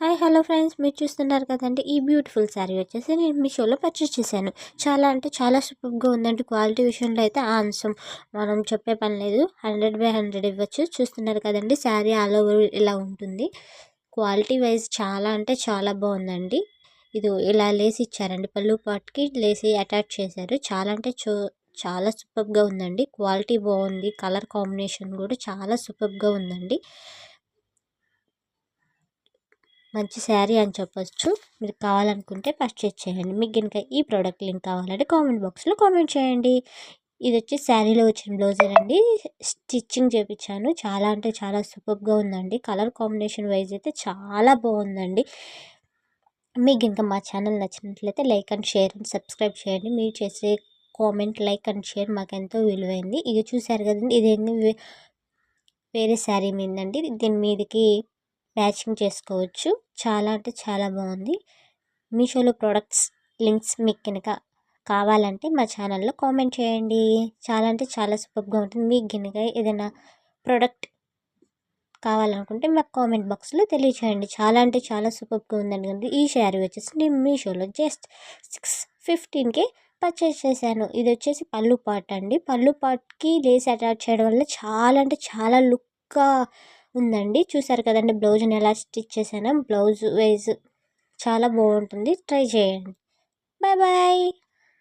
Hi hello friends, మీరు చూస్తున్నారు కదండి. ఈ బ్యూటిఫుల్ శారీ వచ్చేసి నేను మీషోలో పర్చేస్ చేశాను. చాలా అంటే చాలా సూపర్గా ఉందండి. క్వాలిటీ విషయంలో అయితే ఆ అంశం మనం చెప్పే పని లేదు. 100/100 ఇవ్వచ్చు. చూస్తున్నారు కదండి, శారీ ఆల్ ఓవర్ ఇలా ఉంటుంది. క్వాలిటీ వైజ్ చాలా అంటే చాలా బాగుందండి. ఇది ఇలా లేసి ఇచ్చారండి, పళ్ళు పాటుకి లేసి అటాచ్ చేశారు. చాలా అంటే చాలా సూపర్గా ఉందండి. క్వాలిటీ బాగుంది. కలర్ కాంబినేషన్ కూడా చాలా సూపర్గా ఉందండి. మంచి శారీ అని చెప్పొచ్చు. మీరు కావాలనుకుంటే పర్చేజ్ చేయండి. మీకు కనుక ఈ ప్రోడక్ట్ లింక్ కావాలంటే కామెంట్ బాక్స్లో కామెంట్ చేయండి. ఇది వచ్చి శారీలో వచ్చిన బ్లౌజేనండి. స్టిచ్చింగ్ చేయించాను. చాలా అంటే చాలా సూపర్గా ఉందండి. కలర్ కాంబినేషన్ వైజ్ అయితే చాలా బాగుందండి. మీకు ఇంకా మా ఛానల్ నచ్చినట్లయితే like and share and subscribe చేయండి. మీరు చేసే కామెంట్, లైక్ అండ్ షేర్ మాకు ఎంతో విలువైంది. ఇది చూసారు కదండి, ఇదేంటి వేరే శారీ మీదండి. దీని మీదకి మ్యాచింగ్ చేసుకోవచ్చు. చాలా అంటే చాలా బాగుంది. మీషోలో ప్రోడక్ట్స్ లింక్స్ మీకు కనుక కావాలంటే మా ఛానల్లో కామెంట్ చేయండి. చాలా అంటే చాలా సూపర్గా ఉంటుంది. మీకు కనుక ఏదైనా ప్రోడక్ట్ కావాలనుకుంటే మాకు కామెంట్ బాక్స్లో తెలియచేయండి. చాలా అంటే చాలా సూపర్గా ఉందండి. ఈ శారీ వచ్చేసి నేను మీషోలో జస్ట్ 615కే పర్చేస్ చేశాను. ఇది వచ్చేసి పళ్ళు పాట్ అండి. పళ్ళు పాట్కి లేస్ అటాచ్ చేయడం వల్ల చాలా అంటే చాలా లుక్గా ఉందండి. చూసారు కదండి బ్లౌజ్ని ఎలా స్టిచ్ చేశానో. బ్లౌజ్ వైజ్ చాలా బాగుంటుంది. ట్రై చేయండి. Bye bye.